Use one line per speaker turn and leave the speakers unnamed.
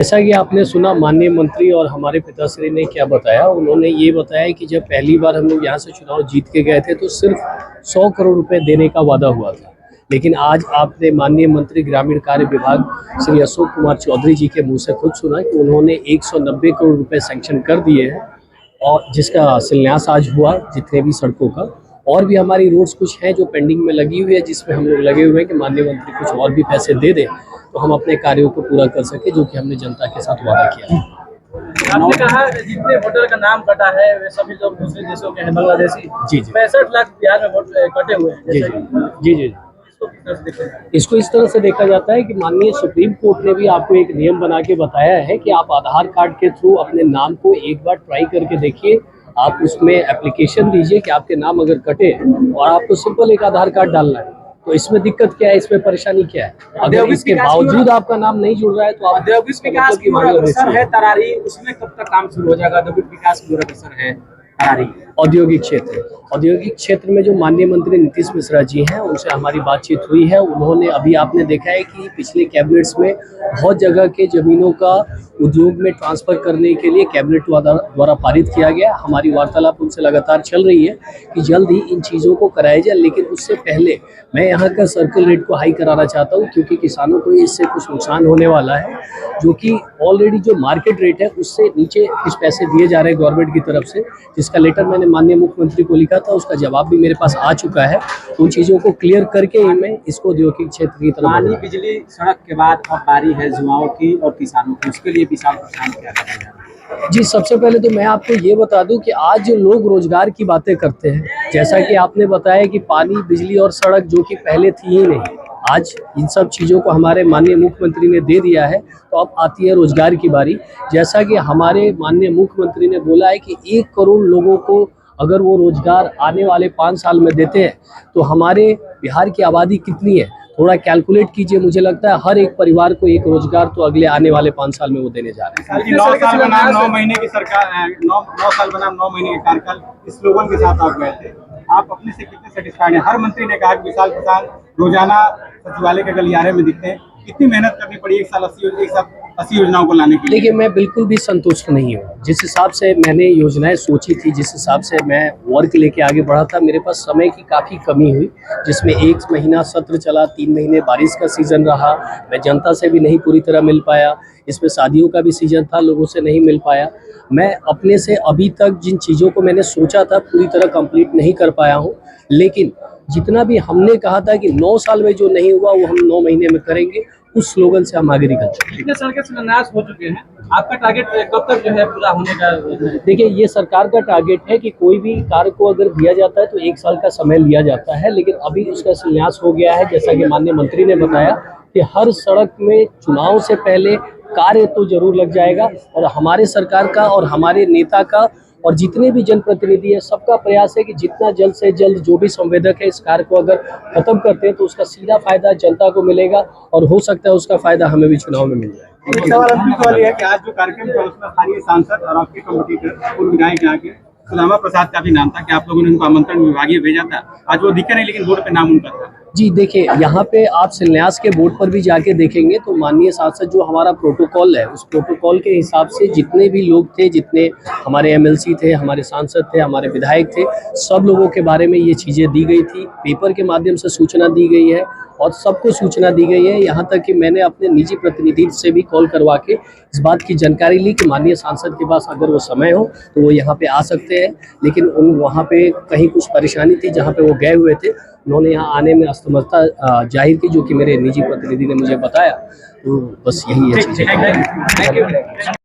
जैसा कि आपने सुना माननीय मंत्री और हमारे पिताश्री ने क्या बताया, उन्होंने ये बताया कि जब पहली बार हम लोग यहाँ से चुनाव जीत के गए थे तो सिर्फ 100 करोड़ रुपए देने का वादा हुआ था। लेकिन आज आपने माननीय मंत्री ग्रामीण कार्य विभाग श्री अशोक कुमार चौधरी जी के मुंह से खुद सुना कि उन्होंने 190 करोड़ रुपए सैंक्शन कर दिए हैं और जिसका शिलान्यास आज हुआ जितने भी सड़कों का। और भी हमारी रोड्स कुछ हैं जो पेंडिंग में लगी हुई है, जिसमें हम लोग लगे हुए हैं कि माननीय मंत्री कुछ और भी पैसे दे दें तो हम अपने कार्यों को पूरा कर सके, जो कि हमने जनता के साथ वादा किया है।
आपने कहा जितने वोटर का नाम कटा है वे सभी लोग दूसरे देशों के हैं, बांग्लादेशी।
जी
65 लाख बिहार में वोट कटे हुए हैं।
जी। इसको इस तरह से देखा जाता है कि माननीय सुप्रीम कोर्ट ने भी आपको एक नियम बना के बताया है कि आप आधार कार्ड के थ्रू अपने नाम को एक बार ट्राई करके देखिए। आप उसमें एप्लीकेशन दीजिए कि आपके नाम अगर कटे और आपको सिंपल एक आधार कार्ड डालना है, तो इसमें दिक्कत क्या है, इसमें परेशानी क्या है? अगर इसके बावजूद आपका नाम नहीं जुड़ रहा है तो आप
औद्योगिक विकास की अवसर है तरारी, उसमें कब तक काम शुरू हो जाएगा? औद्योगिक विकास की अवसर है तरारी। औद्योगिक क्षेत्र में जो माननीय मंत्री नीतीश मिश्रा जी हैं, उनसे हमारी बातचीत हुई है। उन्होंने अभी आपने देखा है कि पिछले कैबिनेट्स में बहुत जगह के जमीनों का उद्योग में ट्रांसफर करने के लिए कैबिनेट द्वारा पारित किया गया। हमारी वार्तालाप उनसे लगातार चल रही है कि जल्द ही इन चीज़ों को कराया जाए। लेकिन उससे पहले मैं यहाँ का सर्कल रेट को हाई कराना चाहता हूँ, क्योंकि किसानों को इससे कुछ नुकसान होने वाला है, जो कि ऑलरेडी जो मार्केट रेट है उससे नीचे कुछ पैसे दिए जा रहे हैं गवर्नमेंट की तरफ से, जिसका लेटर मैंने माननीय मुख्यमंत्री को लिखा था, उसका जवाब भी मेरे पास आ चुका है। उन चीज़ों को क्लियर करके ही मैं इसको औद्योगिक क्षेत्र की तरफ पानी बिजली सड़क के बाद अब बारी है युवाओं की और किसानों की, उसके लिए विशाल किसान क्या करेगा?
जी, सबसे पहले तो मैं आपको ये बता दूं कि आज जो लोग रोजगार की बातें करते हैं, जैसा कि आपने बताया कि पानी बिजली और सड़क जो कि पहले थी ही नहीं, आज इन सब चीज़ों को हमारे माननीय मुख्यमंत्री ने दे दिया है, तो अब आती है रोजगार की बारी। जैसा कि हमारे माननीय मुख्यमंत्री ने बोला है कि 1 करोड़ लोगों को अगर वो रोजगार आने वाले 5 साल में देते हैं तो हमारे बिहार की आबादी कितनी है, थोड़ा कैलकुलेट कीजिए। मुझे लगता है हर एक परिवार को एक रोजगार तो अगले आने वाले 5 साल में वो देने जा रहे हैं।
9 साल बनाम 9 महीने की सरकार, 9 साल बनाम 9 महीने के कार्यकाल, इस स्लोगन के साथ आप गए थे। आप अपने से कितने सेटिस्फाइड हैं? हर मंत्री ने कहा कि विशाल किसान रोजाना सचिवालय के गलियारे में दिखते हैं। कितनी मेहनत करनी पड़ी एक साल 80 योजनाओं को लाने के लिए?
देखिए, मैं बिल्कुल भी संतुष्ट नहीं हूँ। जिस हिसाब से मैंने योजनाएं सोची थी, जिस हिसाब से मैं वर्क लेके आगे बढ़ा था, मेरे पास समय की काफ़ी कमी हुई, जिसमें 1 महीना सत्र चला, 3 महीने बारिश का सीज़न रहा, मैं जनता से भी नहीं पूरी तरह मिल पाया, इसमें शादियों का भी सीज़न था, लोगों से नहीं मिल पाया। मैं अपने से अभी तक जिन चीज़ों को मैंने सोचा था पूरी तरह कंप्लीट नहीं कर पाया हूँ, लेकिन जितना भी हमने कहा था कि 9 साल में जो नहीं हुआ वो हम 9 महीने में करेंगे, उस स्लोगन से हम आगे निकल चुके हैं।
कितने साल के शिलान्यास हो चुके हैं? आपका टारगेट कब तक जो है पूरा होने का?
देखिए, ये सरकार का टारगेट है कि कोई भी कार्य को अगर दिया जाता है तो 1 साल का समय लिया जाता है, लेकिन अभी उसका शिलान्यास हो गया है। जैसा कि माननीय मंत्री ने बताया कि हर सड़क में चुनाव से पहले कार्य तो जरूर लग जाएगा, और हमारे सरकार का और हमारे नेता का और जितने भी जनप्रतिनिधि है, सबका प्रयास है कि जितना जल्द से जल्द जो भी संवेदक है इस कार्य को अगर खत्म करते हैं तो उसका सीधा फायदा जनता को मिलेगा, और हो सकता है उसका फायदा हमें भी चुनाव में मिल जाए।
एक सवाल अंतिम सवाल ये है कि आज जो कार्यक्रम था उसमें स्थानीय सांसद और आपके कॉम्पिटिटर पूर्व विधायक यहाँ के सुदामा प्रसाद का भी नाम था कि आप लोगों ने उनको आमंत्रण विभागीय भेजा था, आज वो दिखे नहीं लेकिन बोर्ड पे नाम उनका था।
जी देखिए, यहाँ पे आप शिलान्यास के बोर्ड पर भी जाके देखेंगे तो माननीय सांसद जो हमारा प्रोटोकॉल है, उस प्रोटोकॉल के हिसाब से जितने भी लोग थे, जितने हमारे एमएलसी थे, हमारे सांसद थे, हमारे विधायक थे, सब लोगों के बारे में ये चीज़ें दी गई थी, पेपर के माध्यम से सूचना दी गई है और सबको सूचना दी गई है। यहाँ तक कि मैंने अपने निजी प्रतिनिधि से भी कॉल करवा के इस बात की जानकारी ली कि माननीय सांसद के पास अगर वो समय हो तो वो यहाँ पे आ सकते हैं, लेकिन उन वहाँ पे कहीं कुछ परेशानी थी जहाँ पे वो गए हुए थे, उन्होंने यहाँ आने में असमर्थता जाहिर की, जो कि मेरे निजी प्रतिनिधि ने मुझे बताया। तो बस यही है चीज़।